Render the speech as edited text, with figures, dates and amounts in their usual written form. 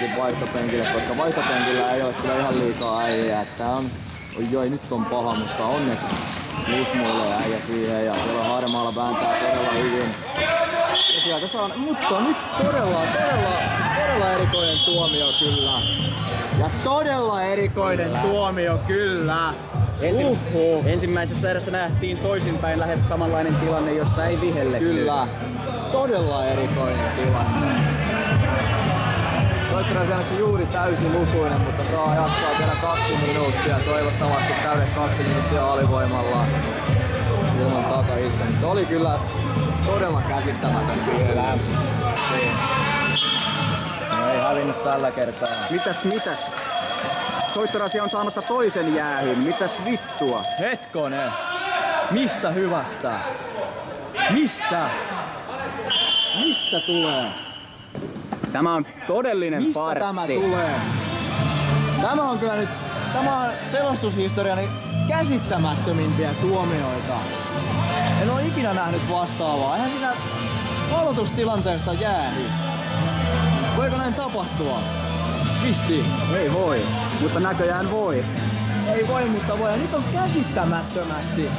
Joonakin vaihtopenkille, koska vaihtopenkillä ei ole kyllä ihan liikaa äijää. Tää on, oi nyt on paha, mutta onneksi Lusmuille äijä siihen ja siellä Harmaalla vääntää todella hyvin. Ja sieltä saa, mutta nyt todella erikoinen tuomio kyllä. Ja todella erikoinen tuomio kyllä. Ensimmäisessä erässä nähtiin toisinpäin lähes samanlainen tilanne, josta ei vihelle. Kyllä. Todella erikoinen tilanne. Soittarasi onneksi juuri täysin lukuinen, mutta saa jaksaa vielä 2 minuuttia. Toivottavasti täydet 2 minuuttia alivoimalla ilman takaistumista. Oli kyllä todella käsittämätön kyllä. Ei hävinnyt tällä kertaa. Mitäs? Soittorasi on saamassa toisen jäähyn. Mitäs vittua? Hetkonen! Mistä hyvästä? Mistä? Mistä tulee? Tämä on todellinen Mistä farssi. tämä tulee? Tämä on kyllä nyt, tämä on selostushistoriani käsittämättömimpiä tuomioita. En ole ikinä nähnyt vastaavaa. Eihän siinä aloitustilanteesta jäähy. Voiko näin tapahtua? Pisti. Ei voi, mutta näköjään voi. Ei voi, mutta voi. Ja nyt on käsittämättömästi